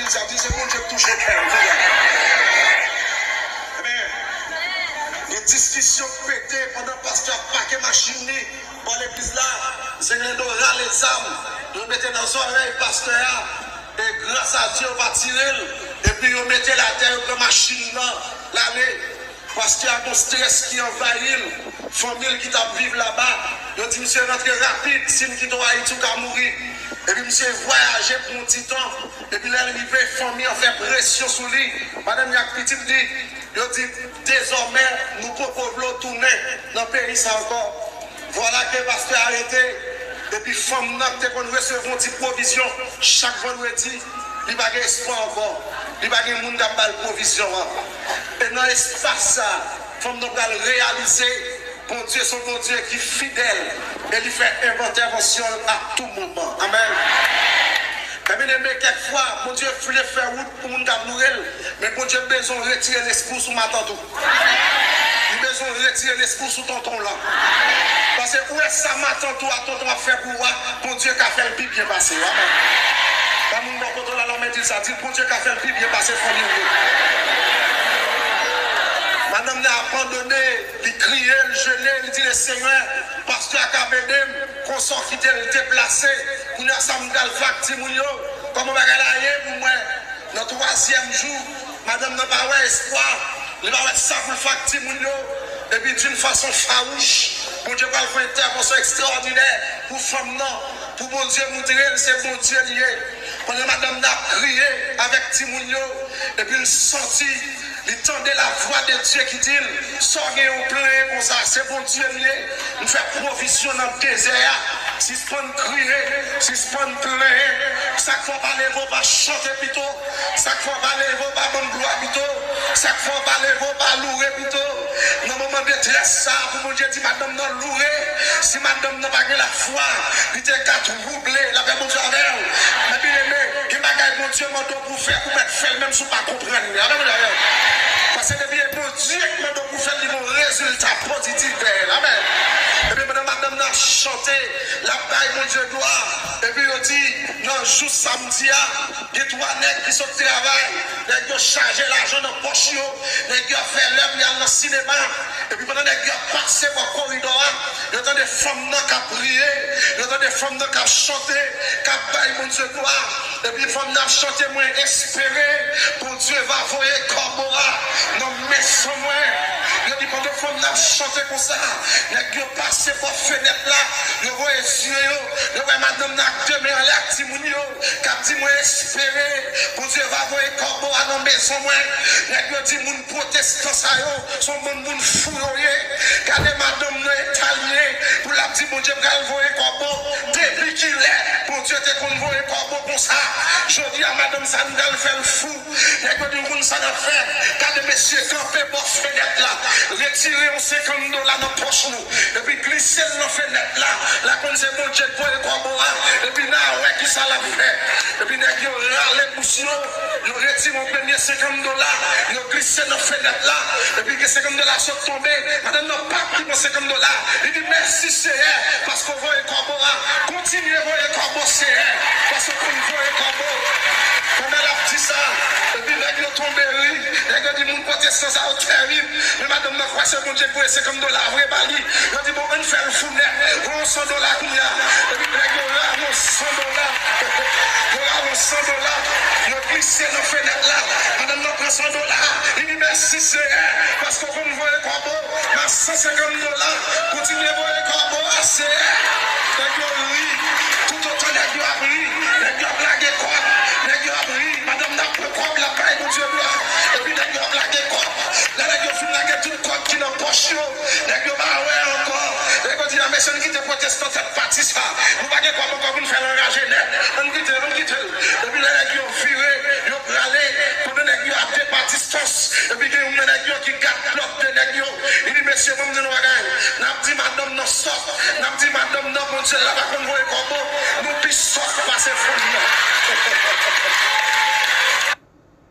dit, ça dit, c'est bon, je touche le cœur. Les discussions pétées pendant que le pasteur a paqué machine pour l'église là, c'est les râle les âmes, ils mettaient dans son oreille pasteur, et grâce à Dieu, on va tirer, et puis ils mettaient la terre pour la machine là, l'année, parce qu'il y a un stress qui envahit, famille qui t'a vivre là-bas, ils dit, monsieur, rentre rapide, signe qui doit Haïti ou mourir. Et puis, monsieur, voyager pour un petit temps, et puis là, l'arrivée, famille, on fait pression sur lui, madame, il y a une petite dit, il dit, désormais, nous pouvons tourner dans le pays, ça encore. Voilà que le pasteur a arrêté. Et puis, femme, nous recevons une petite provision chaque vendredi. Il n'y a pas d'espoir encore. Il n'y a pas de monde qui a de provision. Et dans l'espace, femme, nous allons réaliser. Bon Dieu, son bon Dieu qui est fidèle. Et il fait intervention à tout moment. Amen. Mais quelquefois, mon Dieu voulait faire route pour nous mourir, mais mon Dieu a besoin de retirer l'esprit sur ma tante. Il a besoin de retirer l'esprit sur tonton là. Parce que où est-ce que ma tante ou à tonton a fait pour moi, mon Dieu qui a fait le pire bien passé. Amen. Quand nous avons contrôlé la langue, il dit, mon Dieu qui a fait le pire bien passé, madame l'a abandonné, il criait, il gelait, il dit le Seigneur, pasteur Akabedem, consort qui était déplacé, nous avons samgal factimounio, comme on va aller pour moi, le 3e jour, madame n'a pas espoir, il va être ça pour factimounio, et puis d'une façon farouche, mon Dieu va faire une intervention extraordinaire pour femme non, pour mon Dieu montrer, c'est mon Dieu lié. Pendant madame n'a crié avec Timounio, et puis il sentit. Il tendait la voix de Dieu qui dit, sortez au plein comme ça, c'est bon Dieu lié. Nous faisons provision dans le désert. Si ce qu'on crier, si ce qu'on pleurer, chaque fois parler, vous pas chanter plutôt. Chaque fois parler, vous pas bonne gloire plutôt. Chaque fois parler, vous pas louer plutôt. Dans le moment de détresse, ça, pour mon Dieu dit, madame n'a loué. Si madame n'a pas la foi, il était quatre roublés, la paix mon Dieu avec elle. Mais bien aimé, il m'a gagné mon Dieu, mon Dieu pour faire, pour mettre faire, même si vous ne comprenez pas. Parce que depuis bon Dieu qui m'a donné pour faire des résultats positifs. Amen. Et puis madame a chanté la paille, mon Dieu gloire. Et puis il dit, non, jour samedi, il y a 3 nègres qui sont au travail. Les gars ont chargé l'argent dans le poche. Les gars ont fait l'œuvre dans le cinéma. Et puis pendant que les gars ont passé par le corridor, il y a des femmes qui ont prié. Il y a des femmes qui ont chanté, qui ont baillé, mon Dieu gloire. Et puis les femmes qui ont chanté, moi espéré, pour Dieu va voyer Corpora. Non, mais sans moi. Il a dit pendant que les femmes ont chanté comme ça. Les gars ont passé par la fenêtre là. Ils ont voyé les yeux. Ils ont voyé madame n'a demeuré à l'actimounio. Qui a dit moi espéré, pour Dieu va voyer Corpora. Non, mais sans moi. Les gars ont dit mon protestant ça son monde fou. Regardez madame n'a italien. Pour la petite mon Dieu va voyer Corpora. Depuis qu'il est, pour Dieu te qu'on voyer Corpora pour ça. Je dis à madame Sandal fait le fou. Les gars du monde ça n'a fait. Regardez messieurs campé pour fenêtre là. Retirez on $50 dans la poche nous. Et puis glisser dans la fenêtre là. La qu'on c'est bon Dieu pour les Corpora. Et puis là ouais qui ça l'a fait. Et puis les gars râlent pour sinon. Ils retirent mon premier $50. Ils glissé dans la fenêtre là. Et puis que $50 sont tombés. Madame n'a pas pris mon $50. Il dit merci Seigneur. Parce qu'on voit les Corpora. Continuez à voir les Corpora Seigneur. Parce qu'on voit les Corpora. On a la petite ça. Et puis les gars tombent riz. Les gars disent mon protestant ça au terrible. Mais madame n'a pas c'est bon Dieu pour les $50. Vrai bali. Ils dit bon on fait le fou net. On $100 qu'il y a. Et puis les gars là on $100. On $100. Ils glissent dans la fenêtre là. Madame n'a pas $100. Il dit merci Seigneur. Parce qu'on voit les corbeaux. Mais $150. Continuez à voir les corbeaux. Seigneur. Les gars rient. Tout autant les gars rient. Les gars blaguent quoi. Les gars rient. Madame n'a pas quoi. La paille mon Dieu gloire. Et puis les gars blaguent quoi. Là les gars font blaguer tout le corps qui n'a pas chaud. Les gars bah ouais encore. Les gars disent la personne qui te protestant cette partie ça. Vous pas quoi encore vous faire enrager net. On quitte. Et puis les gars viré. Ils ont râlé. Pendant les gars à par distance. Et puis il y a un gars qui garde l'autre de les gars. Il dit monsieur vous me donnez n'a dit madame non sort. N'a dit madame non mon Dieu là-bas qu'on voit comme nous puis sort passer fond.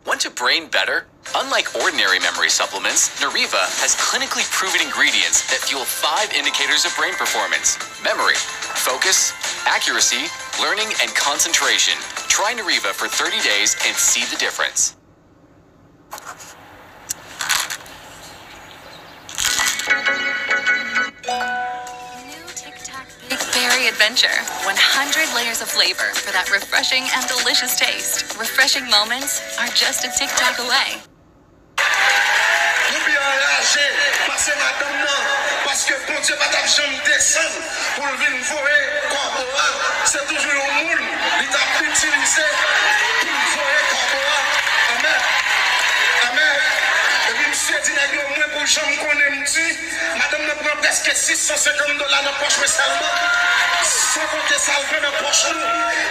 Want to brain better? Unlike ordinary memory supplements, Nariva has clinically proven ingredients that fuel 5 indicators of brain performance: memory, focus, accuracy, learning, and concentration. Try Nariva for 30 days and see the difference. New Tic Tac Big Berry Adventure. 100 layers of flavor for that refreshing and delicious taste. Refreshing moments are just a tic tac away. Nous bien enragés, parce que madame non, parce que bon Dieu, madame j'aime descendre pour venir voyer corps. C'est toujours au monde, il t'a utilisé pour voyer corps. Amen. Amen. Et puis monsieur dit, moi pour j'aime qu'on aime dit, madame ne prend presque $650 dans la poche, mais seulement, sans compter ça, le dans la poche.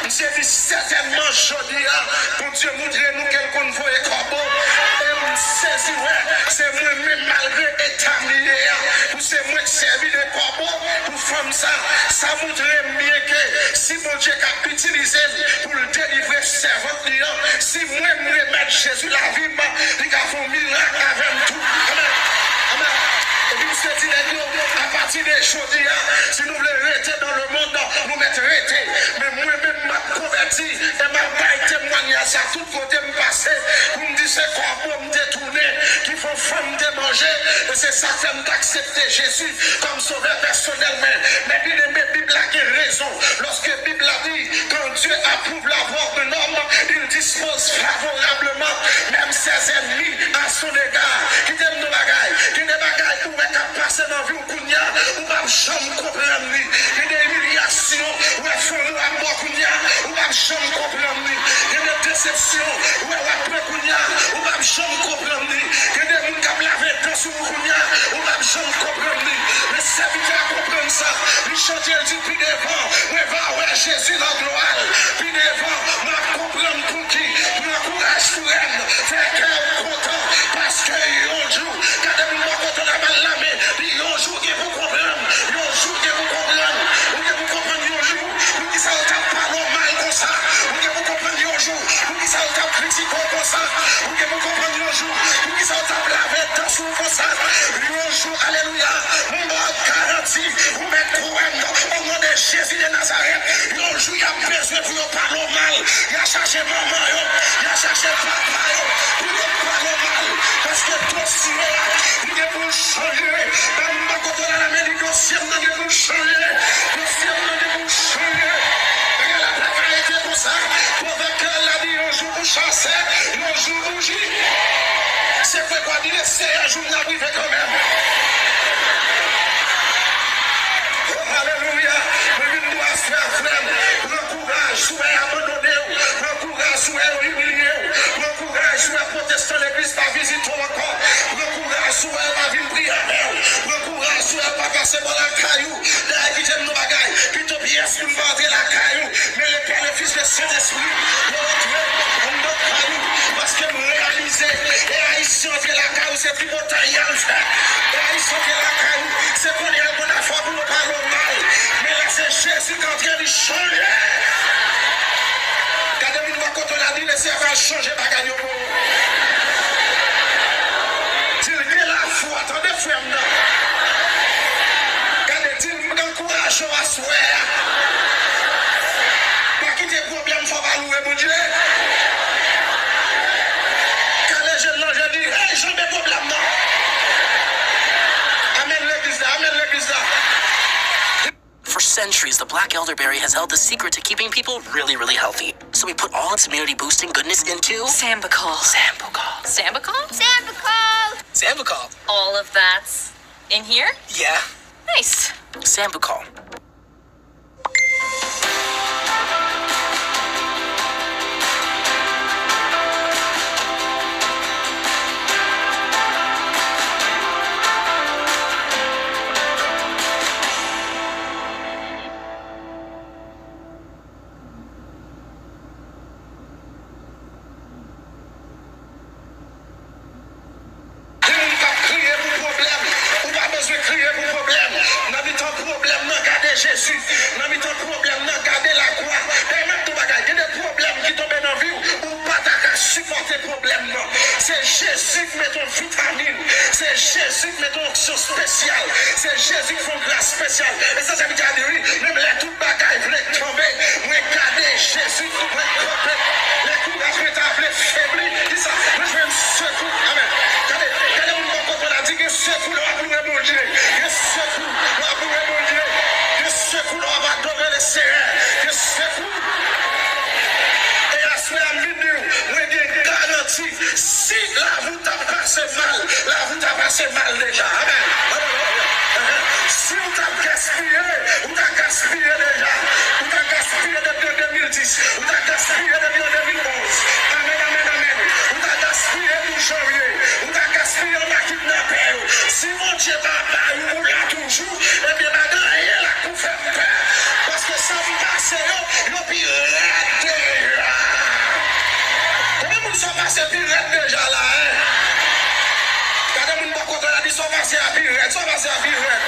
Monsieur dit certainement, je dis, pour Dieu montrer nous quelqu'un voyer corps. C'est moi-même malgré état militaire, c'est moi qui servi de corbeau pour faire ça montrait bien que si mon Dieu a utilisé pour le délivrer servant client, si moi-même remettre Jésus la vie, il a fait un miracle avec tout. Amen. Amen. Et puis, monsieur dit, à partir des choses, si nous voulons rester dans le monde, nous mettre rester. Mais moi-même, m'a converti et m'a pas témoignage à tout côté me passer. Vous me dites, c'est quoi pour me détourner, qu'il faut faire me manger. Et c'est ça qui m'a accepté Jésus comme sauveur personnellement. Mais bien aimé, la Bible a raison. Lorsque la Bible a dit, quand Dieu approuve la voix d'un homme, il dispose favorablement même ses ennemis à son égard. Qui t'aime nos bagailles, qui des bagailles pour passer dans la vie au Kounia, ou pas jamais comprendre lui. Il y a des humiliations, où elle fait nous à mort Kounia, ou pas jamais comprendre lui. Il y a des déceptions, où elle après Kounia, ou pas jamais comprendre lui. Il y a des gens qui ont lavé dans son Kounia, ou pas jamais comprendre lui. Mais c'est vite à comprendre ça. Il chante, il dit, puis devant, mais va, ouais, Jésus dans la gloire. Puis devant, m'a comprendre pour qui, pour le courage pour elle, faire qu'elle content, parce que un jour, quand elle m'a content la balle la main, un jour que vous comprenez, un jour que vous comprenez, ou que vous comprenez un jour, ou qui ça tape pas normal comme ça, ou que vous comprenez un jour, ou qui ça tape critique comme ça, ou que vous comprenez un jour, ou qui ça tape la vête dans son comme ça, un jour, alléluia, mon mot garanti, vous mettez couronne au nom de Jésus de Nazareth, un jour il y a besoin pour nous parler mal, il a cherché maman, il a cherché papa, pour nous parler mal, parce que toi si il est pour changer. C'est pourquoi il essaie un jour d'arriver quand même. Alléluia. Mais il doit se faire frère. Le courage, soit abandonné. Le courage, soit humilié. Le courage, soit protestant l'église, pas visiter encore. Le courage, soit pas venir prier avec. Le courage, soit pas passer par la caillou. Là, qui t'aime nos bagailles. Puis ton pièce, nous va la caillou. Mais le Père, le Fils, le Saint-Esprit, nous rentrons dans notre caillou. Parce que nous réalisons, et Haïtien qui est la caillou, c'est plus beau taille à le faire. Et Haïtien qui est la caillou, c'est qu'on est un bon affaire pour nous parler mal. Mais là, c'est Jésus qui est en train de changer. Quand on va quand on a dit, laissez avoir changer, pas gagner au monde. Dis-le la foi, attendez, frère, non. Quand on dit, encourage à souhait. Pas quitter le problème, il faut pas louer, mon Dieu. For centuries, the black elderberry has held the secret to keeping people really, really healthy. So we put all its immunity-boosting goodness into... Sambucol. Sambucol. Sambucol? Sambucol! Sambucol. All of that's in here? Yeah. Nice. Sambucol. Jésus, dans mis ton problème, garder la croix, et même ton bagage, il y a des problèmes qui tombent dans la vie, ou pas t'as supporter le problème, non. C'est Jésus qui met ton vitamine, c'est Jésus qui met ton option spéciale, c'est Jésus qui fait une grâce spéciale. Et ça veut dire, même là, tout bagage, vous voulez tomber, vous regardez Jésus, vous voulez tomber. passé mal déjà. Amen. Si vous avez gaspillé, vous avez gaspillé déjà. Vous avez gaspillé depuis 2010. Vous avez gaspillé depuis 2011. Amen, amen, amen. Vous avez gaspillé pour janvier. Vous avez gaspillé la kidnappé. Si mon Dieu va vous là toujours, et bien maintenant, il est là pour faire peur. Parce que ça vous passe, vous pirate déjà. Combien de monde sont passés pirate déjà là, hein? Quand on va contre la dit, sont passés à pirate, sont passés à pirate.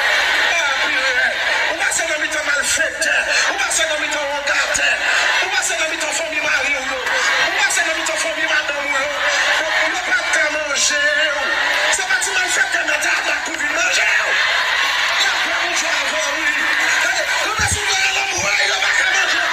On va se nommer ton malfaiteur, on va se nommer ton regardeur, on va se nommer ton famille mari, on va se nommer ton famille madame, on n'a pas de manger. C'est pas tout malfaiteur, mais t'as pas pour venir manger. Il y a plein de gens avant lui. On va se faire l'homme, il n'a pas qu'à manger.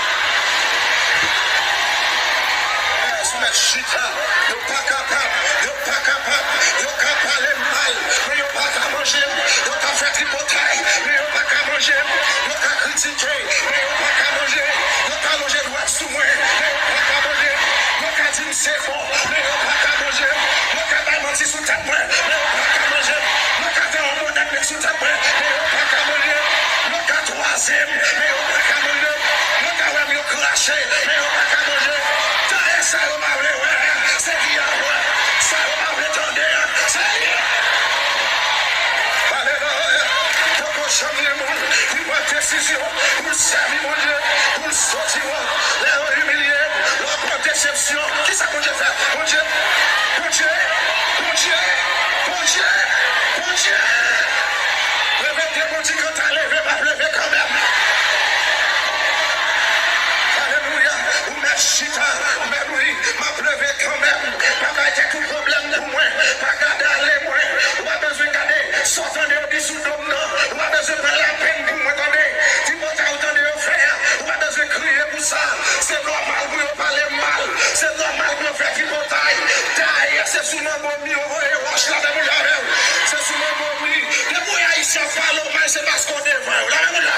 Laisse-moi chita, il n'est pas capable, il n'est pas capable, il n'a qu'à parler mal, mais il n'a pas qu'à manger, il n'a qu'à faire tripotaille, mais il n'a pas qu'à manger, il n'a qu'à critiquer, mais il n'a pas qu'à manger, il n'a qu'à loger droit sous moi, mais il n'a pas qu'à manger, il n'a qu'à dire c'est bon, mais il n'a pas qu'à manger, il n'a qu'à mentir sous ta main, mais il n'a pas qu'à manger, il n'a qu'à faire un bon avec sous ta main, mais il n'a pas qu'à manger, il n'a qu'à troisième, mais il n'a pas qu'à manger, il n'a qu'à me cracher, mais il n'a pas qu'à manger. Ça va c'est qui a ça va attendre, c'est alléluia. Pour changer le monde, il prend décision pour servir mon Dieu, pour sortir, les humilier, leur prendre déception. Qui ça peut faire? Mon Dieu, mon Dieu, mon Dieu, mon Dieu, mon Dieu. Levez-toi, mon Dieu, quand t'as levé, va lever quand même. Alléluia, ou ma chita, mais oui, m'a pleuvé quand même. Papa était tout problème pour moi. Pas garder aller moi. On a besoin de garder. Sortant de dessous d'homme, non. On a besoin de prendre la peine pour moi. Attendez. Si vous avez autant de faire, on a besoin de crier pour ça. C'est normal pour vous parler mal. C'est normal pour vous faire qui bataille. D'ailleurs, c'est sous mon bomi. On va y roche là de mon javel. C'est sous mon bomi. Les moyens ici en parlant mal, c'est parce qu'on est vrai. Là, là, là.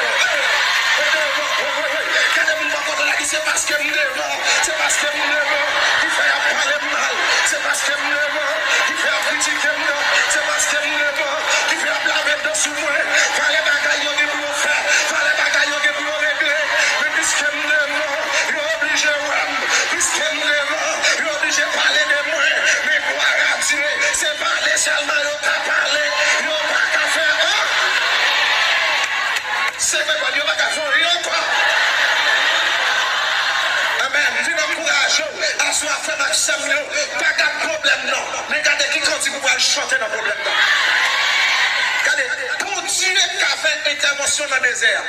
C'est parce que nous levons, c'est parce que nous levons, qui fait parler mal, c'est parce que nous levons, qui fait critiquer moi, c'est parce que nous levons, qui fait blâmer dessus moi, fallait bagailler pour faire, fallait bagailler pour régler, mais puisque nous levons, il est obligé, puisque nous levons, il est obligé de parler de moi, mais gloire à Dieu, c'est parler seulement, il n'a pas parlé, il n'a pas qu'à faire, c'est quoi, il n'a pas qu'à faire rien, quoi. Amen. Dis nous courage. Assois frère Maxime, pas de problème non. Mais regardez qui continue pour chanter dans le problème. Regardez, pour Dieu qui a fait intervention dans le désert.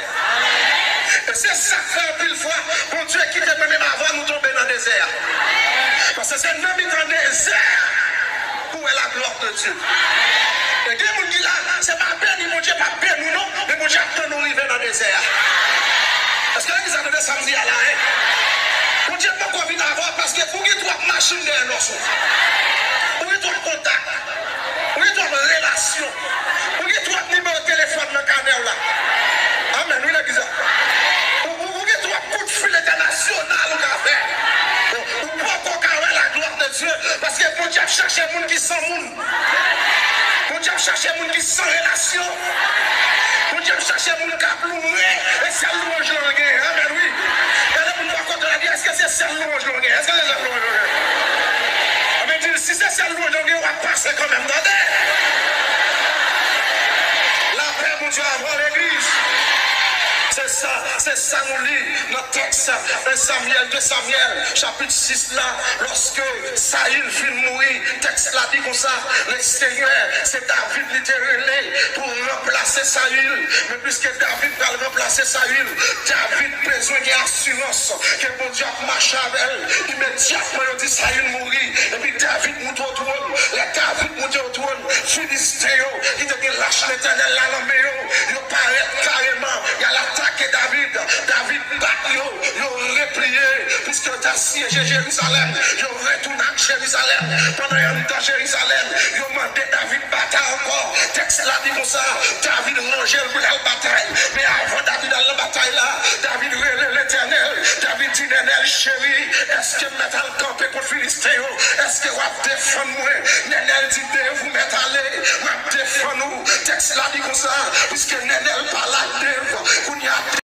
Et c'est ça que fait une fois, pour Dieu qui te même avant nous tomber dans le désert. Parce que c'est un homme dans le désert pour la gloire de Dieu. Et Dieu nous dit là, c'est pas bien, mon Dieu, pas bien nous non, mais mon Dieu attend nous arriver dans le désert. Parce que là, ils attendaient samedi à la haine. Mon Dieu, pas qu'on vient d'avoir parce que vous avez trois machines derrière nous. Vous avez trois contacts. Vous avez trois relations. Vous avez trois numéros de téléphone dans le canal là. Amen, oui, l'église. Vous avez trois coups de fil international au café. Vous pouvez encore la gloire de Dieu parce que mon Dieu cherche un monde qui sans monde. Mon Dieu cherche un monde qui sans relation. Mon Dieu cherche un monde qui a ploumé et c'est louange le reggae. Amen, oui. Est-ce que c'est celle louange longue? Est-ce que c'est celle louange longue? Mais si c'est celle louange longue, on va passer quand même. La paix, mon Dieu, avant l'église. C'est ça nous lit notre texte de Samuel, chapitre 6 là, lorsque Saül fit mourir, texte là dit comme ça, le Seigneur, c'est David littéralement pour remplacer Saül, mais puisque David va remplacer Saül, David besoin d'assurance que mon Dieu marche avec elle, immédiatement il dit Saül mourir, et puis David monte au trône, David monte au trône, Philistéo, il te dit lâche l'éternel là dans le il paraît carrément, il y a l'attaque de David bat yo replié, puisque tu as siégé Jérusalem, yo retourné à Jérusalem, pendant un temps Jérusalem, yo demandé David bataille encore, texte là dit comme ça, David rangeait pour la bataille, mais avant David dans la bataille là, David relève l'éternel, David dit l'éternel chéri, est-ce que mettez le campé contre Philistéo, est-ce que vous défendre moi,